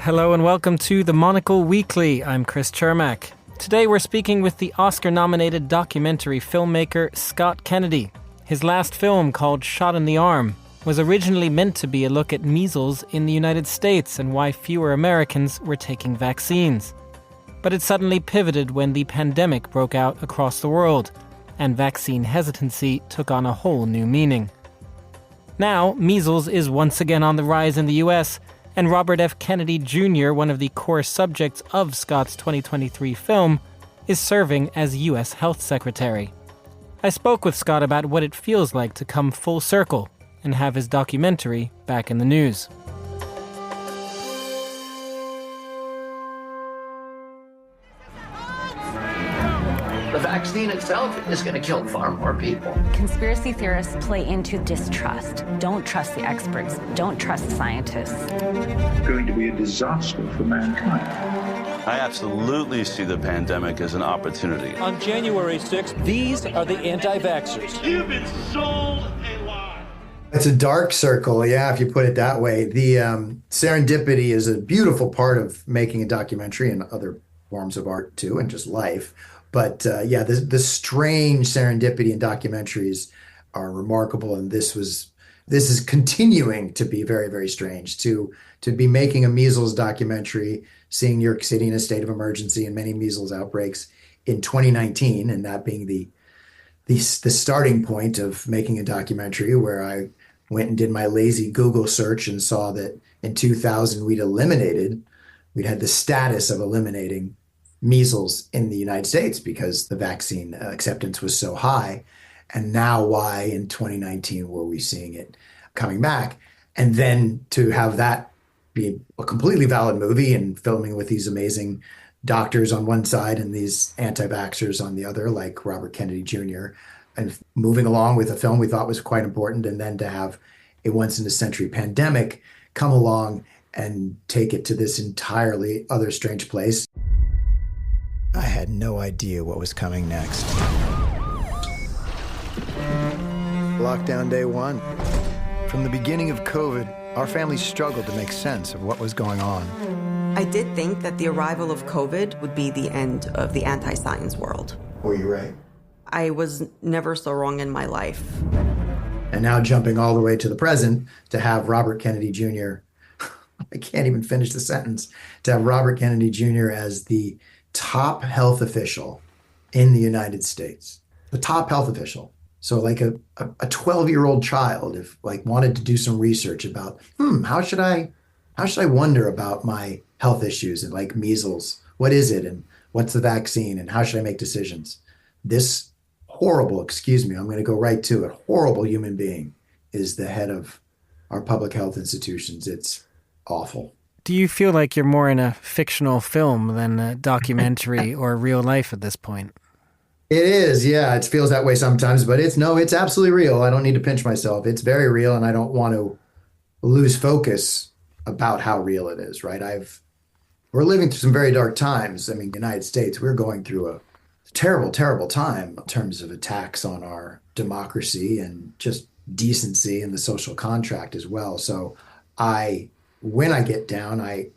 Hello and welcome to the Monocle Weekly. I'm Chris Cermak. Today we're speaking with the Oscar-nominated documentary filmmaker Scott Kennedy. His last film, called Shot in the Arm, was originally meant to be a look at measles in the United States and why fewer Americans were taking vaccines. But it suddenly pivoted when the pandemic broke out across the world, and vaccine hesitancy took on a whole new meaning. Now, measles is once again on the rise in the US, and Robert F. Kennedy Jr., one of the core subjects of Scott's 2023 film, is serving as US Health Secretary. I spoke with Scott about what it feels like to come full circle and have his documentary back in the news. The vaccine itself is going to kill far more people. Conspiracy theorists play into distrust. Don't trust the experts. Don't trust scientists. It's going to be a disaster for mankind. I absolutely see the pandemic as an opportunity. On January 6th, these are the anti-vaxxers. You've been sold a lie. It's a dark circle, yeah, if you put it that way. The serendipity is a beautiful part of making a documentary and other forms of art too, and just life. But the strange serendipity in documentaries are remarkable, and this is continuing to be very, very strange. To be making a measles documentary, seeing New York City in a state of emergency and many measles outbreaks in 2019, and that being the starting point of making a documentary, where I went and did my lazy Google search and saw that in 2000 we'd had the status of eliminating measles in the United States because the vaccine acceptance was so high. And now why in 2019 were we seeing it coming back? And then to have that be a completely valid movie and filming with these amazing doctors on one side and these anti-vaxxers on the other, like Robert Kennedy Jr., and moving along with a film we thought was quite important, and then to have a once-in-a-century pandemic come along and take it to this entirely other strange place. I had no idea what was coming next. Lockdown day one. From the beginning of COVID, our family struggled to make sense of what was going on. I did think that the arrival of COVID would be the end of the anti-science world. Were you right? I was never so wrong in my life. And now jumping all the way to the present, to have Robert Kennedy Jr., I can't even finish the sentence, to have Robert Kennedy Jr. as the top health official in the United States. The top health official. So like a 12-year-old child, if wanted to do some research about, how should I wonder about my health issues and like measles? What is it? And what's the vaccine? And how should I make decisions? This horrible, I'm going to go right to it, horrible human being is the head of our public health institutions. It's awful. Do you feel like you're more in a fictional film than a documentary or real life at this point? It is, yeah. It feels that way sometimes, but it's absolutely real. I don't need to pinch myself. It's very real, and I don't want to lose focus about how real it is, right? We're living through some very dark times. I mean, the United States, we're going through a terrible, terrible time in terms of attacks on our democracy and just decency and the social contract as well. So when I get down, I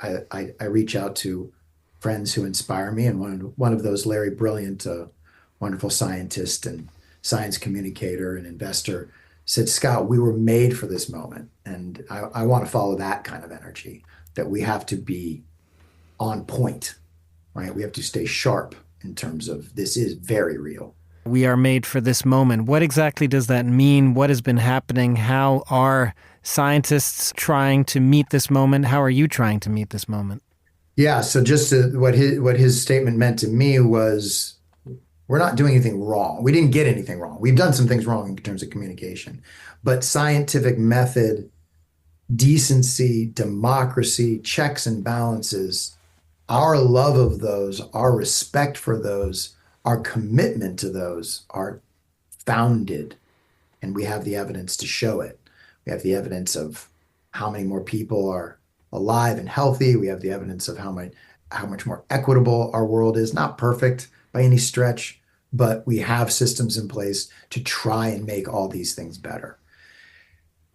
reach out to friends who inspire me, and one of those, Larry Brilliant, a wonderful scientist and science communicator and investor, said, Scott, we were made for this moment. And I want to follow that kind of energy, that we have to be on point, right? We have to stay sharp in terms of this is very real. We are made for this moment. What exactly does that mean? What has been happening? How are scientists trying to meet this moment? How are you trying to meet this moment? Yeah, so just what his statement meant to me was, we're not doing anything wrong. We didn't get anything wrong. We've done some things wrong in terms of communication. But scientific method, decency, democracy, checks and balances, our love of those, our respect for those, our commitment to those are founded. And we have the evidence to show it. We have the evidence of how many more people are alive and healthy. We have the evidence of how much more equitable our world is. Not perfect by any stretch, but we have systems in place to try and make all these things better.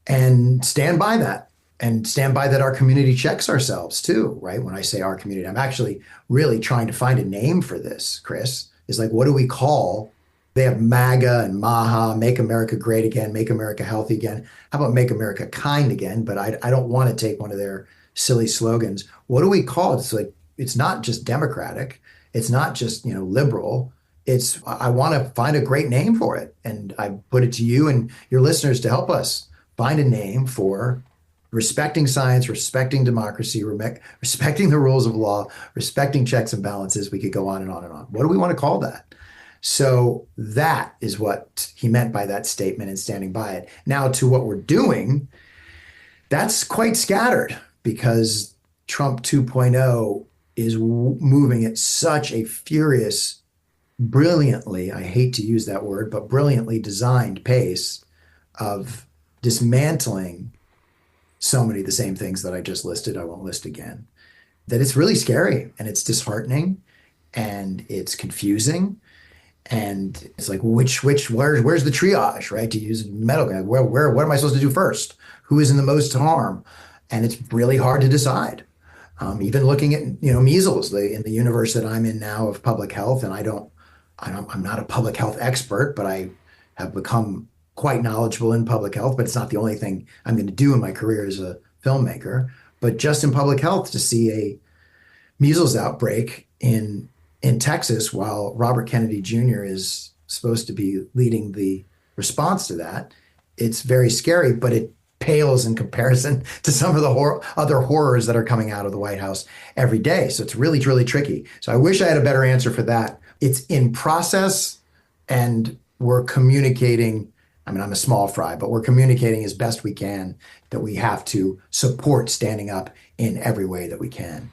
And stand by that. and stand by that our community checks ourselves too, right? When I say our community, I'm actually really trying to find a name for this, Chris. Is like, what do we call? They have MAGA and MAHA, Make America Great Again, Make America Healthy Again. How about Make America Kind Again? But I don't want to take one of their silly slogans. What do we call it? It's like, it's not just democratic. It's not just, liberal. I want to find a great name for it. And I put it to you and your listeners to help us find a name for respecting science, respecting democracy, respecting the rules of law, respecting checks and balances. We could go on and on and on. What do we want to call that? So that is what he meant by that statement and standing by it. Now to what we're doing, that's quite scattered because Trump 2.0 is moving at such a furious, brilliantly, I hate to use that word, but brilliantly designed pace of dismantling so many of the same things that I just listed, I won't list again, that it's really scary and it's disheartening and it's confusing. And it's like, where's the triage, right? To use medical, what am I supposed to do first? Who is in the most harm? And it's really hard to decide. Even looking at, measles, in the universe that I'm in now of public health, and I'm not a public health expert, but I have become quite knowledgeable in public health, but it's not the only thing I'm going to do in my career as a filmmaker. But just in public health, to see a measles outbreak in Texas, while Robert Kennedy Jr. is supposed to be leading the response to that, it's very scary, but it pales in comparison to some of the other horrors that are coming out of the White House every day. So it's really, really tricky. So I wish I had a better answer for that. It's in process and we're communicating. I'm a small fry, but we're communicating as best we can that we have to support standing up in every way that we can.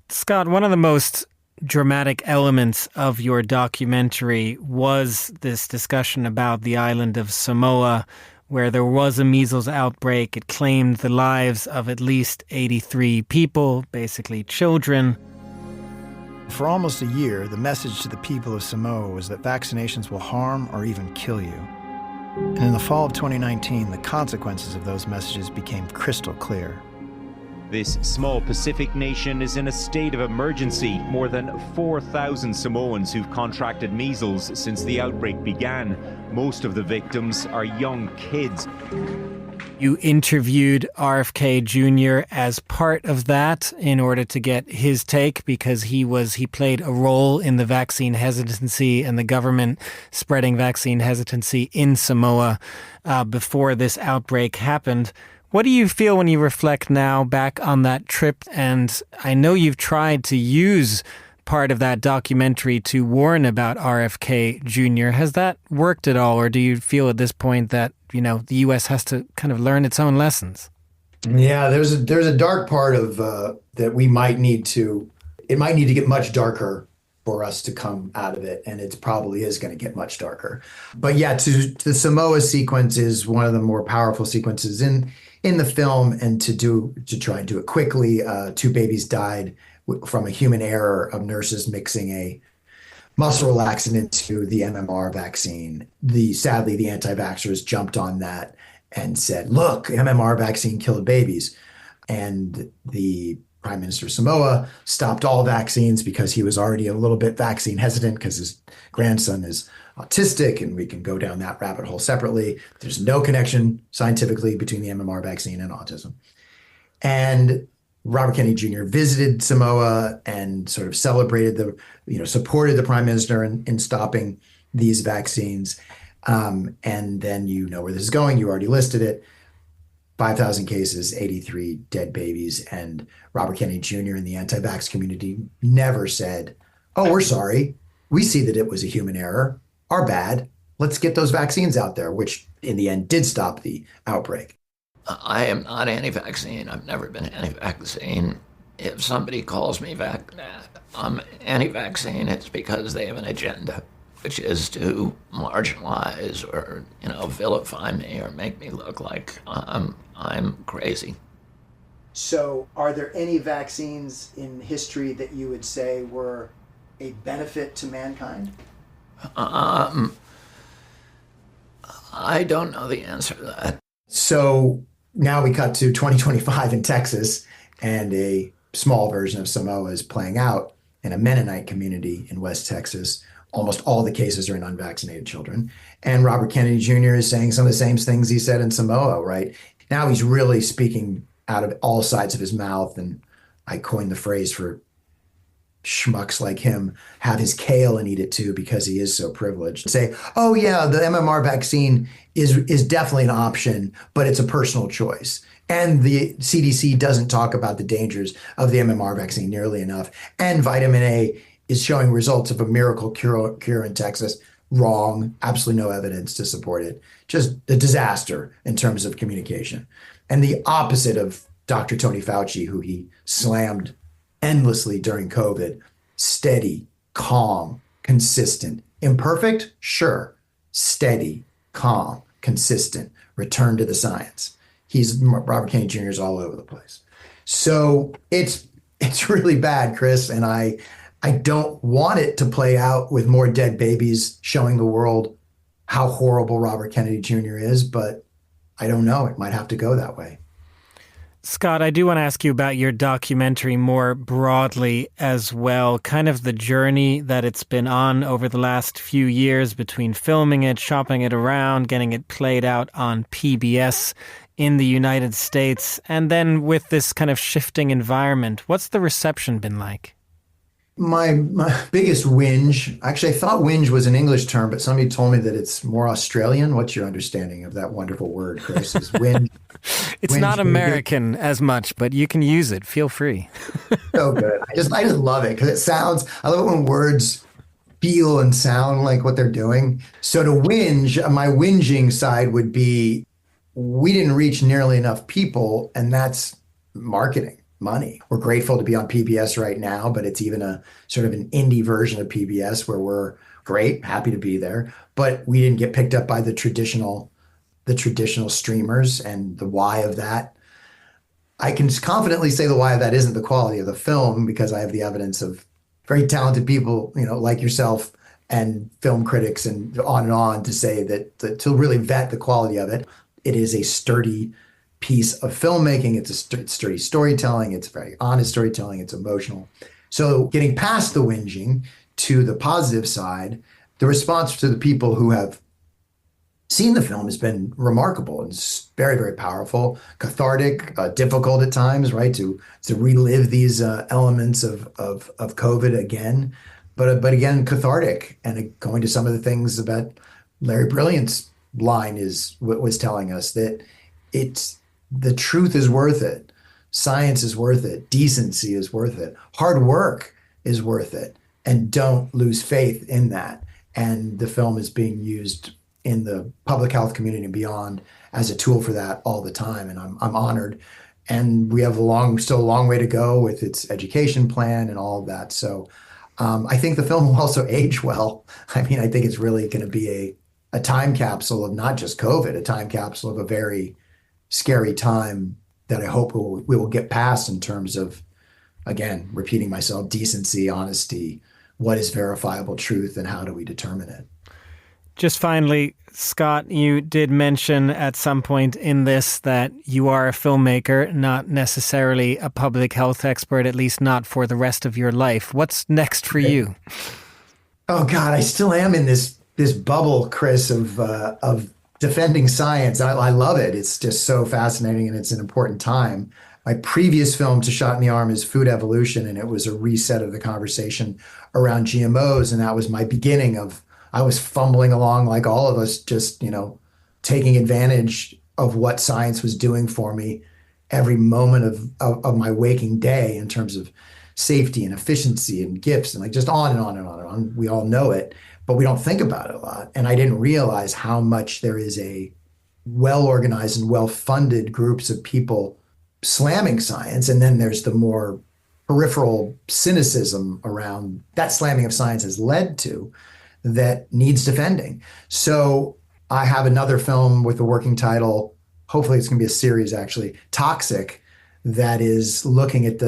Scott, one of the most dramatic elements of your documentary was this discussion about the island of Samoa, where there was a measles outbreak. It claimed the lives of at least 83 people, basically children. For almost a year, the message to the people of Samoa was that vaccinations will harm or even kill you. And in the fall of 2019, the consequences of those messages became crystal clear. This small Pacific nation is in a state of emergency. More than 4,000 Samoans who've contracted measles since the outbreak began. Most of the victims are young kids. You interviewed RFK Jr. as part of that in order to get his take, because he played a role in the vaccine hesitancy and the government spreading vaccine hesitancy in Samoa before this outbreak happened. What do you feel when you reflect now back on that trip? And I know you've tried to use part of that documentary to warn about RFK Jr. Has that worked at all? Or do you feel at this point that, the U.S. has to kind of learn its own lessons? Yeah, there's a dark part of that it might need to get much darker for us to come out of it. And it probably is going to get much darker. But yeah, the Samoa sequence is one of the more powerful sequences in the film, and to try and do it quickly, 2 babies died from a human error of nurses mixing a muscle relaxant into the MMR vaccine. Sadly, the anti-vaxxers jumped on that and said, look, MMR vaccine killed babies. And the Prime Minister of Samoa stopped all vaccines because he was already a little bit vaccine hesitant because his grandson is autistic, and we can go down that rabbit hole separately. There's no connection scientifically between the MMR vaccine and autism. And Robert Kennedy Jr. visited Samoa and sort of celebrated supported the Prime Minister in stopping these vaccines. And then where this is going. You already listed it. 5,000 cases, 83 dead babies. And Robert Kennedy Jr. and the anti-vax community never said, oh, we're sorry. We see that it was a human error. Our bad. Let's get those vaccines out there, which in the end did stop the outbreak. I am not anti-vaccine. I've never been anti-vaccine. If somebody calls me I'm anti-vaccine, it's because they have an agenda, which is to marginalize or, vilify me or make me look like I'm crazy. So are there any vaccines in history that you would say were a benefit to mankind? I don't know the answer to that. So now we cut to 2025 in Texas, and a small version of Samoa is playing out in a Mennonite community in West Texas. Almost all the cases are in unvaccinated children. And Robert Kennedy Jr. is saying some of the same things he said in Samoa, right? Now he's really speaking out of all sides of his mouth. And I coined the phrase for schmucks like him, have his kale and eat it too, because he is so privileged. Say, oh yeah, the MMR vaccine is definitely an option, but it's a personal choice. And the CDC doesn't talk about the dangers of the MMR vaccine nearly enough. And vitamin A is showing results of a miracle cure in Texas. Wrong. Absolutely no evidence to support it. Just a disaster in terms of communication. And the opposite of Dr. Tony Fauci, who he slammed endlessly during COVID. Steady, calm, consistent. Imperfect? Sure. Steady, calm, consistent. Return to the science. Robert Kennedy Jr. is all over the place. So it's really bad, Chris, and I don't want it to play out with more dead babies showing the world how horrible Robert Kennedy Jr. is, but I don't know. It might have to go that way. Scott, I do want to ask you about your documentary more broadly as well, kind of the journey that it's been on over the last few years between filming it, shopping it around, getting it played out on PBS in the United States, and then with this kind of shifting environment. What's the reception been like? My biggest whinge, actually I thought whinge was an English term, but somebody told me that it's more Australian. What's your understanding of that wonderful word, Chris? Is whinge? It's not American as much, but you can use it. Feel free. So good. I just love it because I love it when words feel and sound like what they're doing. So to whinge, my whinging side would be, we didn't reach nearly enough people, and that's marketing. Money. We're grateful to be on PBS right now, but it's even a sort of an indie version of PBS where we're great, happy to be there, but we didn't get picked up by the traditional streamers. And the why of that, I can confidently say the why of that isn't the quality of the film, because I have the evidence of very talented people, like yourself and film critics and on to say that to really vet the quality of it. It is a sturdy piece of filmmaking. It's sturdy storytelling. It's very honest storytelling. It's emotional. So getting past the whinging to the positive side, the response to the people who have seen the film has been remarkable. It's very, very powerful, cathartic, difficult at times, right? To relive these elements of COVID again, but again, cathartic. And going to some of the things about Larry Brilliant's line was telling us that the truth is worth it. Science is worth it. Decency is worth it. Hard work is worth it. And don't lose faith in that. And the film is being used in the public health community and beyond as a tool for that all the time. And I'm honored. And we have still a long way to go with its education plan and all of that. So I think the film will also age well. I mean, I think it's really going to be a time capsule of not just COVID, a time capsule of a very scary time that I hope we will get past in terms of, again, repeating myself, decency, honesty, what is verifiable truth, and how do we determine it? Just finally, Scott, you did mention at some point in this that you are a filmmaker, not necessarily a public health expert, at least not for the rest of your life. What's next for you? Oh God, I still am in this bubble, Chris, of defending science. I love it. It's just so fascinating, and it's an important time. My previous film, To Shot in the Arm, is Food Evolution, and it was a reset of the conversation around GMOs, and that was my beginning of, I was fumbling along like all of us, just, taking advantage of what science was doing for me every moment of my waking day in terms of safety and efficiency and gifts and just on and on and on and on. We all know it, but we don't think about it a lot. And I didn't realize how much there is a well-organized and well-funded groups of people slamming science. And then there's the more peripheral cynicism around that slamming of science has led to that needs defending. So I have another film with a working title, hopefully it's going to be a series actually, Toxic, that is looking at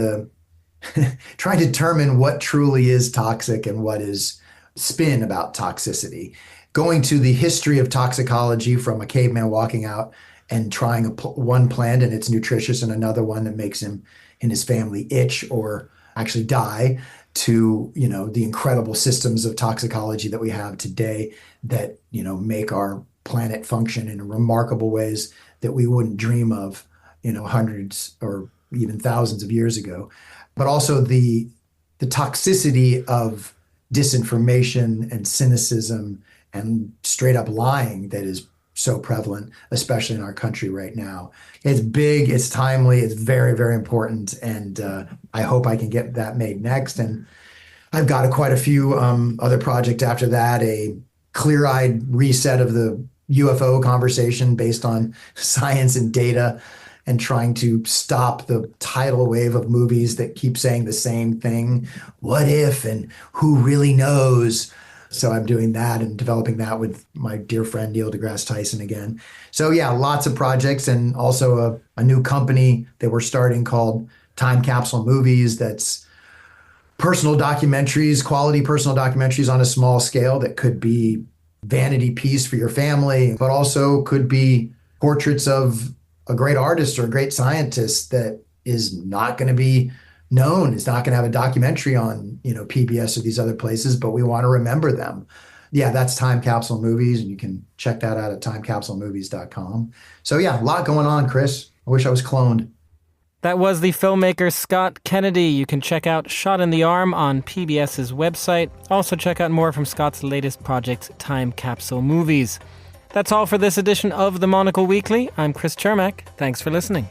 trying to determine what truly is toxic and what is spin about toxicity, going to the history of toxicology from a caveman walking out and trying one plant and it's nutritious and another one that makes him and his family itch or actually die, to, the incredible systems of toxicology that we have today that, make our planet function in remarkable ways that we wouldn't dream of, hundreds or even thousands of years ago. But also the toxicity of disinformation and cynicism and straight up lying that is so prevalent, especially in our country right now. It's big, it's timely, it's very, very important. And I hope I can get that made next. And I've got quite a few other projects after that, a clear-eyed reset of the UFO conversation based on science and data, and trying to stop the tidal wave of movies that keep saying the same thing. What if, and who really knows? So I'm doing that and developing that with my dear friend Neil deGrasse Tyson again. So yeah, lots of projects, and also a new company that we're starting called Time Capsule Movies. That's personal documentaries, quality personal documentaries on a small scale that could be vanity piece for your family, but also could be portraits of a great artist or a great scientist that is not going to be known. It's not going to have a documentary on, PBS or these other places, but we want to remember them. Yeah, that's Time Capsule Movies, and you can check that out at timecapsulemovies.com. So yeah, a lot going on, Chris. I wish I was cloned. That was the filmmaker Scott Kennedy. You can check out Shot in the Arm on PBS's website. Also check out more from Scott's latest project, Time Capsule Movies. That's all for this edition of the Monocle Weekly. I'm Chris Cermak. Thanks for listening.